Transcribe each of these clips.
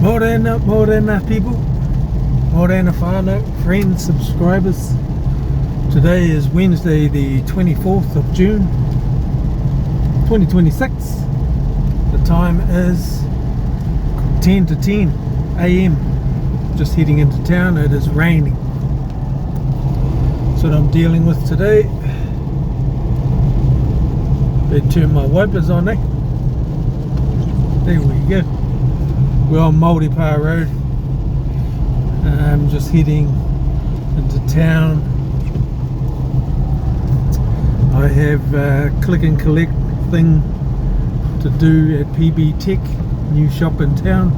Morena people, Morena whānau, friends, subscribers. Today is Wednesday the 24th of June 2026. The time is 10 to 10 AM. Just heading into town. It is raining. That's what I'm dealing with today. Better turn my wipers on, eh? There we go. We're on Mauripa Road. I'm just heading into town. I have a click and collect thing to do at PB Tech, new shop in town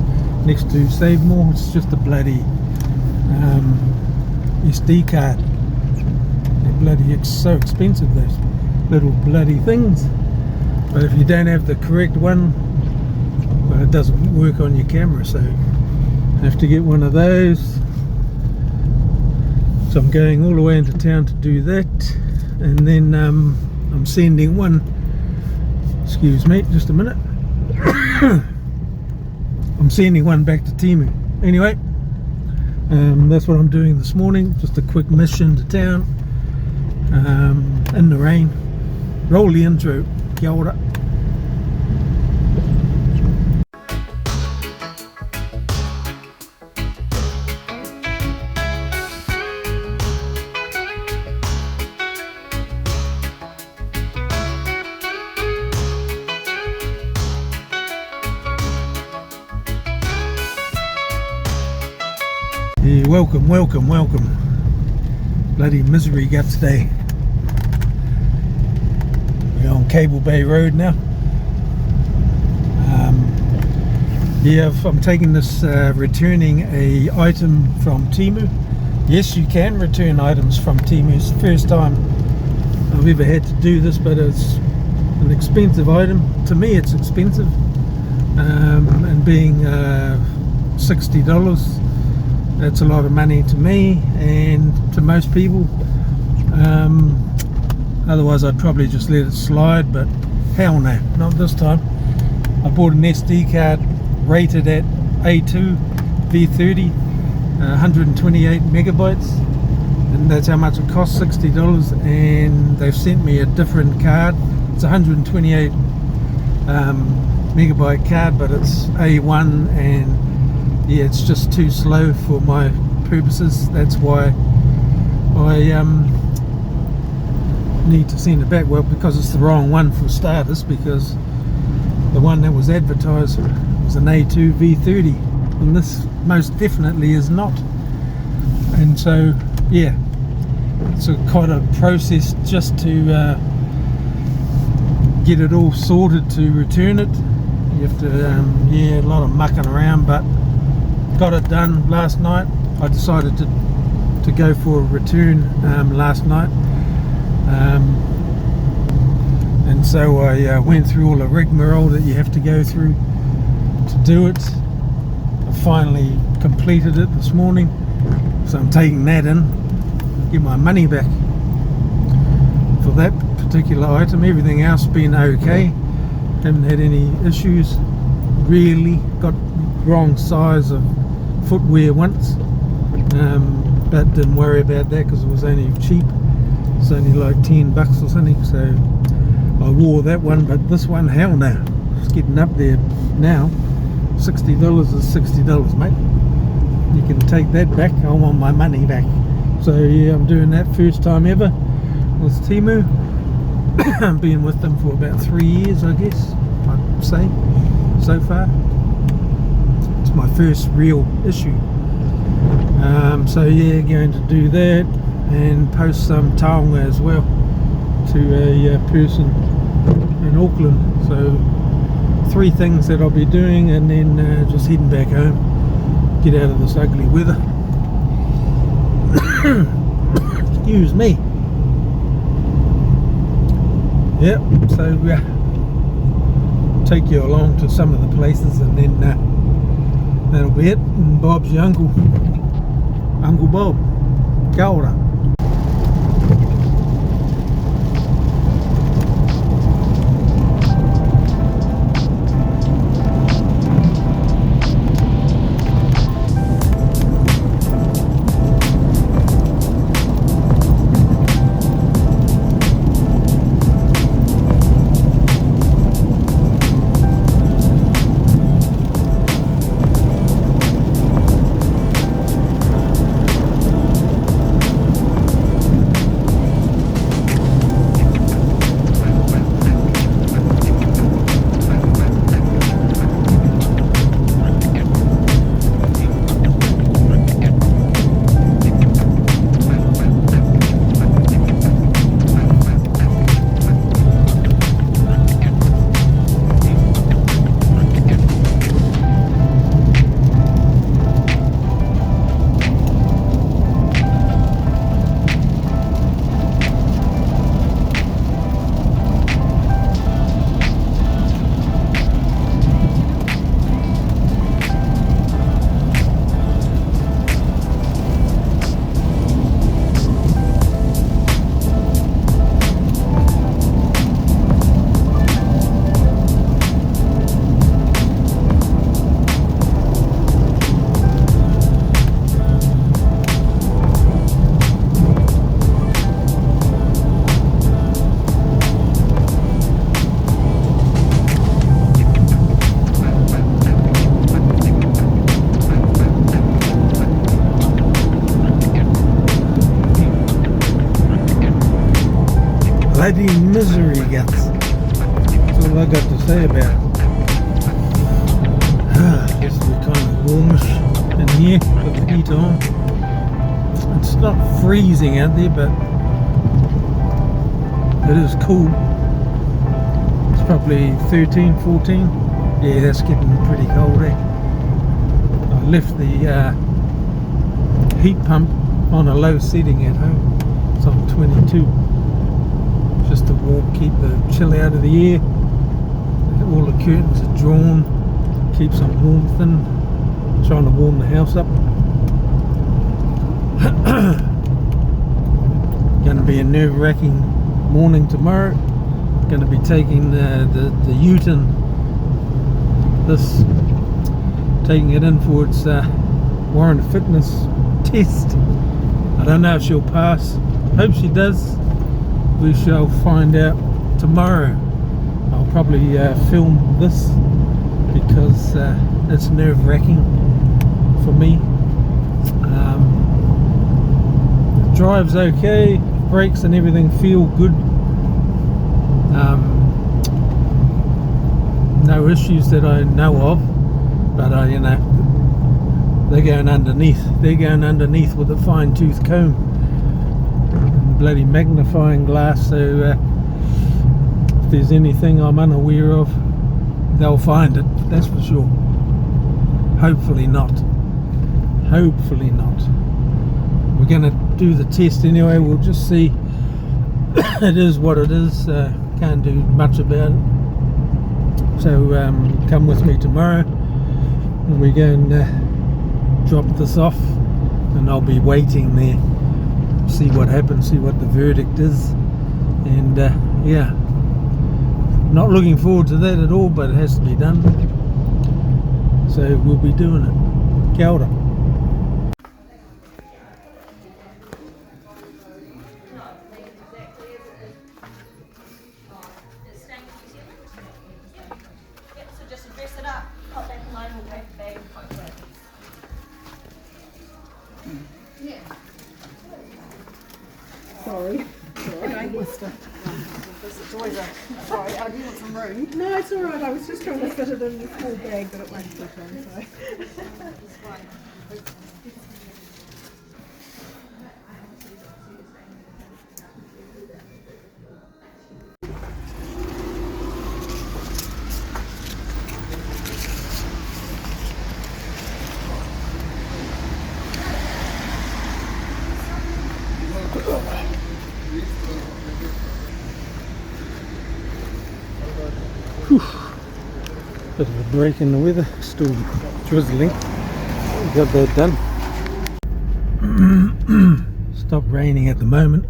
next to Save More. It's just a bloody SD card. They're bloody so expensive, those little bloody things. But if you don't have the correct one, well, it doesn't work on your camera, so I have to get one of those. So I'm going all the way into town to do that, and then I'm sending one, excuse me just a minute, I'm sending one back to TEMU. Anyway, that's what I'm doing this morning, just a quick mission to town, in the rain. Roll the intro. Kia ora. Yeah, welcome. Bloody misery guts day. We're on Cable Bay Road now. Yeah, I'm taking this returning a item from TEMU. Yes, you can return items from TEMU. It's the first time I've ever had to do this, but it's an expensive item. To me, it's expensive, and being $60. That's a lot of money to me and to most people. Otherwise I'd probably just let it slide, but hell no, not this time. I bought an SD card rated at A2 V30, 128 megabytes, and that's how much it costs, $60. And they've sent me a different card. It's 128 megabyte card, but it's A1, and yeah, it's just too slow for my purposes. That's why I need to send it back. Well, because it's the wrong one for starters, because the one that was advertised was an A2 V30, and this most definitely is not. And so yeah, it's quite a process just to get it all sorted to return it. You have to yeah, a lot of mucking around, but got it done last night. I decided to go for a return last night, and so I went through all the rigmarole that you have to go through to do it. I finally completed it this morning, so I'm taking that in, get my money back for that particular item. Everything else been okay, haven't had any issues really. Got wrong size of footwear once, but didn't worry about that because it was only cheap. It's only like $10 or something, so I wore that one. But this one, hell no, it's getting up there now. $60 is $60, mate. You can take that back. I want my money back. So yeah, I'm doing that first time ever with TEMU. I've been with them for about 3 years, I guess I'd say, so far. It's my first real issue. So yeah, going to do that and post some TAONGA as well to a person in Auckland. So 3 things that I'll be doing, and then just heading back home, get out of this ugly weather. Excuse me. Yep, so take you along to some of the places, and then that'll be it. And Bob's your uncle. Uncle Bob. Kia ora. bloody misery, guts. That's all I got to say about it. I guess we're kind of warmish in here, got the heat on. It's not freezing out there, but it is cool. It's probably 13, 14. Yeah, that's getting pretty cold, eh? I left the heat pump on a low setting at home. It's on 22. Just to keep the chill out of the air. All the curtains are drawn, keep some warmth in. Trying to warm the house up. Going to be a nerve-wracking morning tomorrow. Going to be taking the Uten, taking it in for its warrant fitness test. I don't know if she'll pass. Hope she does. We shall find out tomorrow. I'll probably film this because it's nerve-wracking for me. The drive's okay, brakes and everything feel good. No issues that I know of, but you know, they're going underneath. They're going underneath with a fine-tooth comb and bloody magnifying glass. So if there's anything I'm unaware of, they'll find it. That's for sure. Hopefully not. Hopefully not. We're going to do the test anyway. We'll just see. It is what it is. Can't do much about it. So come with me tomorrow and we go and drop this off, and I'll be waiting there, see what happens, see what the verdict is. And yeah, not looking forward to that at all, but it has to be done. So we'll be doing it. Kia ora. Sorry. Okay, Worcester. It's always a... Sorry, I do want some room. No, it's alright. I was just trying to fit it in a small bag, but it won't fit in, so... It's fine. Bit of a break in the weather, still drizzling. Got that done. Stopped raining at the moment.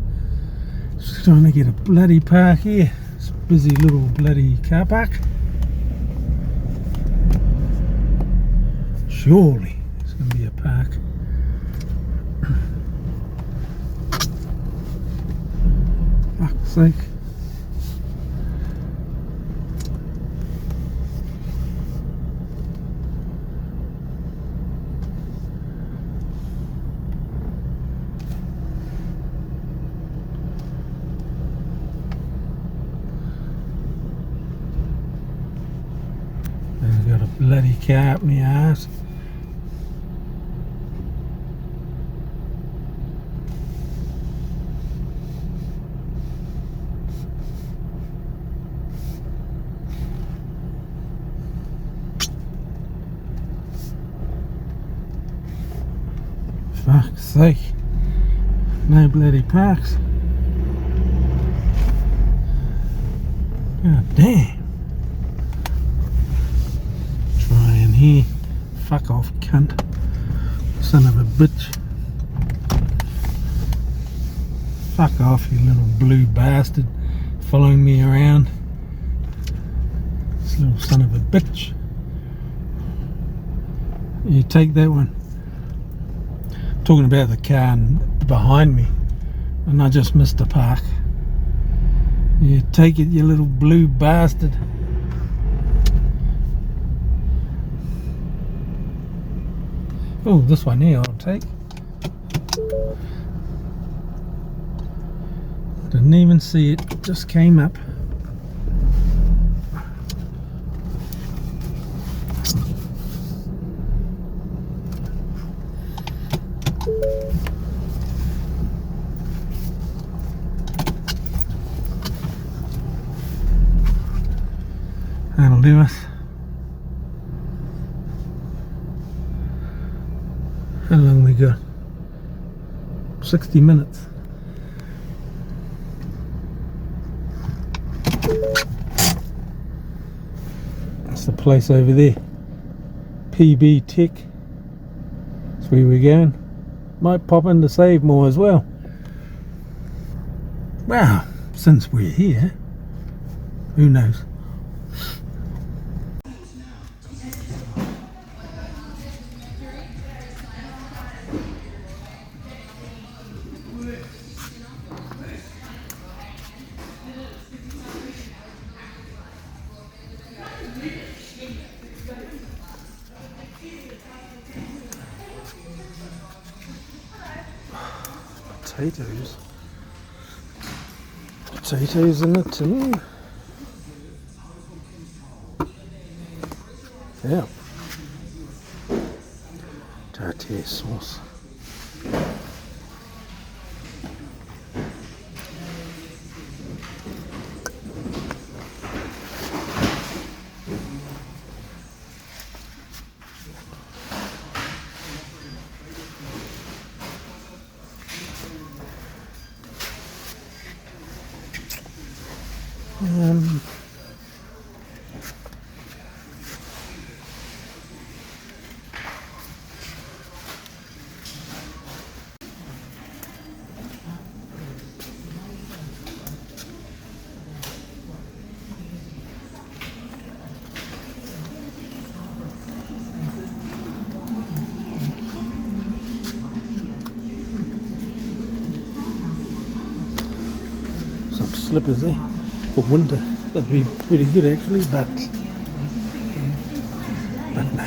Just trying to get a bloody park here. It's a busy little bloody car park. Surely there's going to be a park. Fuck's sake. I've got a bloody car up my ass. Fuck's sake. No bloody parks. God damn. Try in here. Fuck off, cunt. Son of a bitch. Fuck off, you little blue bastard. Following me around. This little son of a bitch. You take that one. Talking about the car behind me, and I just missed the park. You take it, you little blue bastard. Oh, this one here I'll take. Didn't even see it, just came up. That'll do us. How long we got? 60 minutes. That's the place over there. PB Tech. That's where we're going. Might pop in to save more as well. Well, since we're here, who knows? Potatoes. Potatoes in the tin. Yeah. Tartare sauce. Some slippers there for winter. That'd be pretty good actually, but no.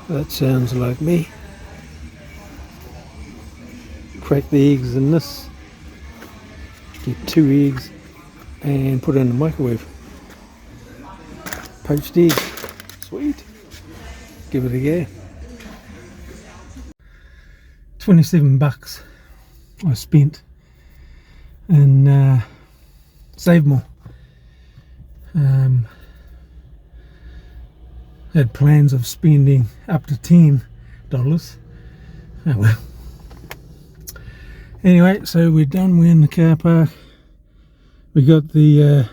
That sounds like me. Crack the eggs in this. Get 2 eggs and put it in the microwave. Poached egg. Sweet. Give it a go. 27 bucks I spent in Save More. Had plans of spending up to $10. Oh well. Anyway, so we're done. We're in the car park. We got the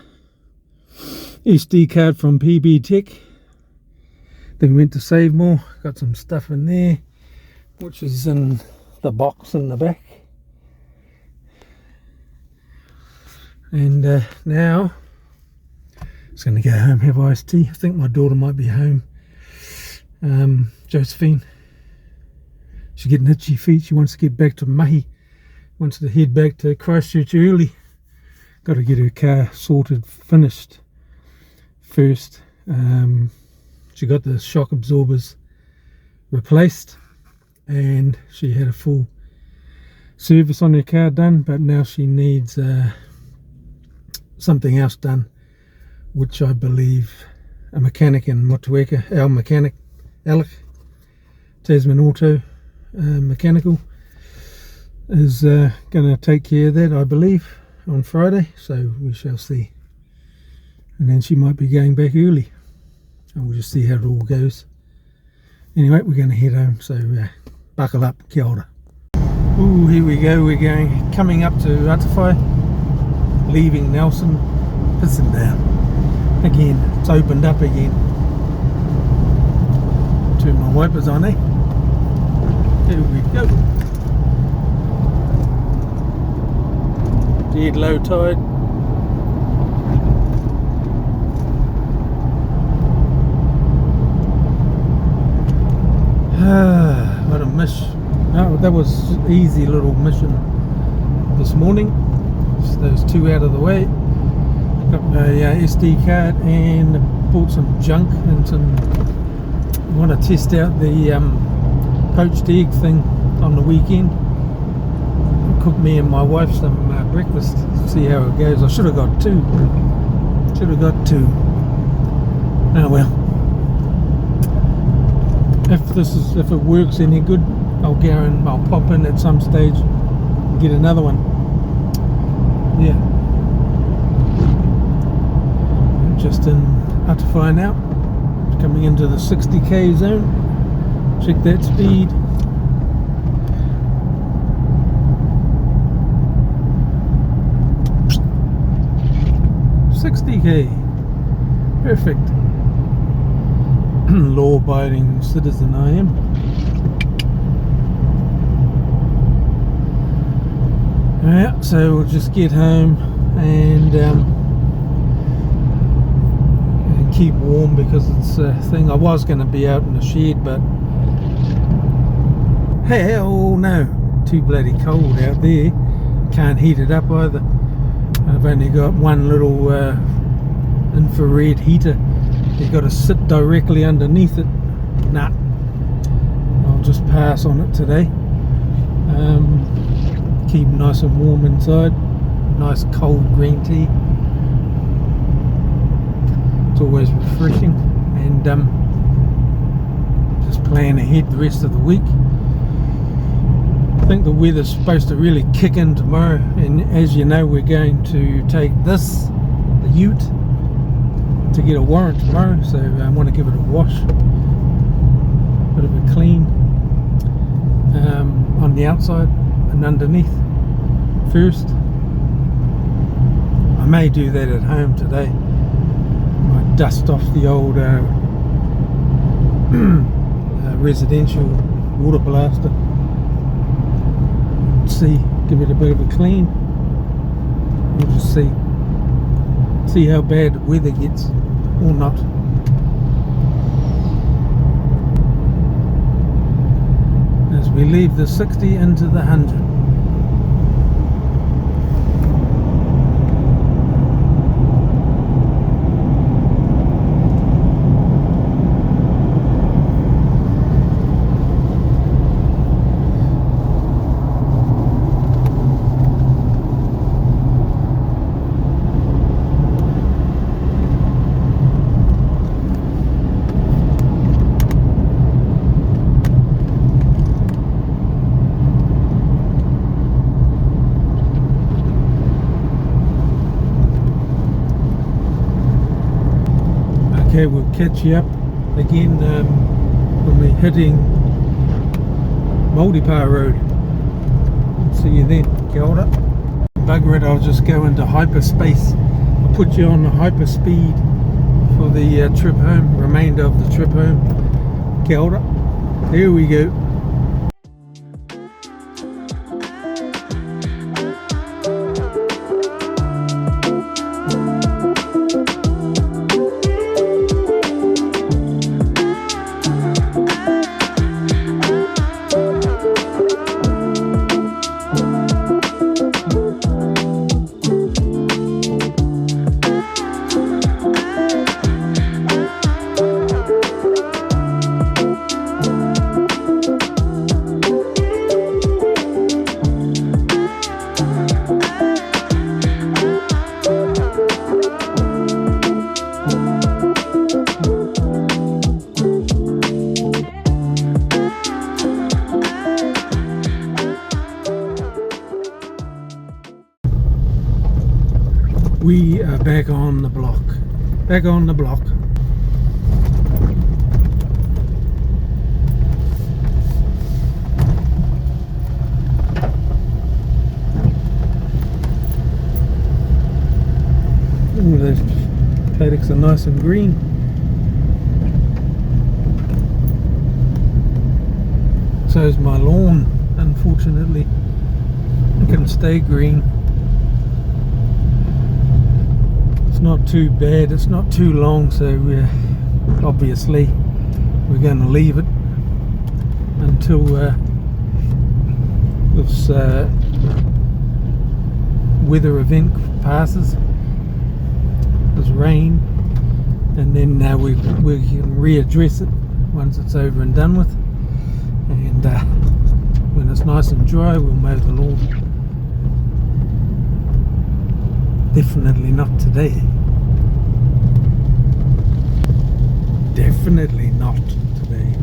SD card from PB Tech. Then we went to Save More. Got some stuff in there, which is in the box in the back. And now just going to go home, have iced tea. I think my daughter might be home. Josephine, she's getting itchy feet. She wants to get back to Mahi, wants to head back to Christchurch early. Got to get her car sorted, finished first. She got the shock absorbers replaced and she had a full service on her car done, but now she needs something else done, which I believe a mechanic in Motueka, our mechanic, Alec, Tasman Auto Mechanical, is going to take care of that, I believe, on Friday, so we shall see. And then she might be going back early, and we'll just see how it all goes. Anyway, we're going to head home, so buckle up, kia ora. Ooh, here we go, we're coming up to Atawhai, leaving Nelson, pissing down. Again, it's opened up again. Turn my wipers on, eh? Here we go. dead low tide. What a miss. Oh, that was easy little mission this morning. Just those two out of the way. Got my SD card and bought some junk and some. I want to test out the poached egg thing on the weekend. Cook me and my wife some breakfast. See how it goes. I should have got two. Oh well. If it works any good, I'll pop in at some stage and get another one. Yeah. Just in Atawhai now. Coming into the 60k zone. Check that speed. $60k. Perfect. Law-abiding citizen I am. Yeah, so we'll just get home and keep warm because it's a thing. I was going to be out in the shed, but hell no, too bloody cold out there. Can't heat it up either. I've only got one little infrared heater. You've got to sit directly underneath it. Nah, I'll just pass on it today. Keep nice and warm inside. Nice cold green tea. It's always refreshing. And just plan ahead the rest of the week. I think the weather's supposed to really kick in tomorrow, and as you know, we're going to take the ute to get a warrant tomorrow, so I want to give it a wash, bit of a clean on the outside and underneath first. I may do that at home today. I might dust off the old residential water blaster. See, give it a bit of a clean. We'll just see how bad the weather gets or not. As we leave the 60 into the 100. Okay, we'll catch you up again when we're hitting Multipa Road. See you then. Kia ora. Bugger it, I'll just go into hyperspace. I'll put you on the hyperspeed for the trip home, remainder of the trip home. Kia ora. Here we go. We are back on the block. Back on the block. Ooh, those paddocks are nice and green. So's my lawn, unfortunately. It can stay green. It's not too bad, it's not too long, so obviously we're going to leave it until this weather event passes, this rain, and then we can readdress it once it's over and done with, and when it's nice and dry we'll mow the lawn. Definitely not today. Definitely not today.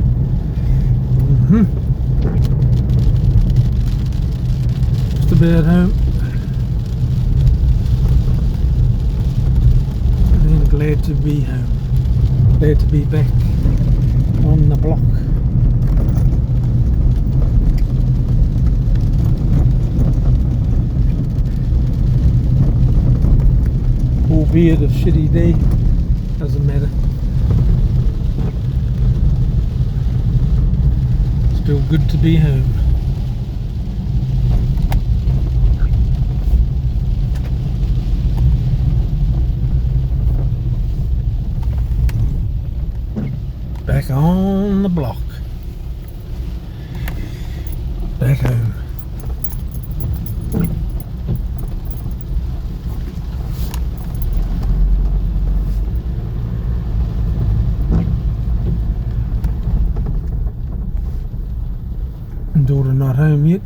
Just about home. And glad to be home. Glad to be back on the block. Albeit a shitty day, doesn't matter. Still good to be home. Back on the block. Back home. Daughter not home yet.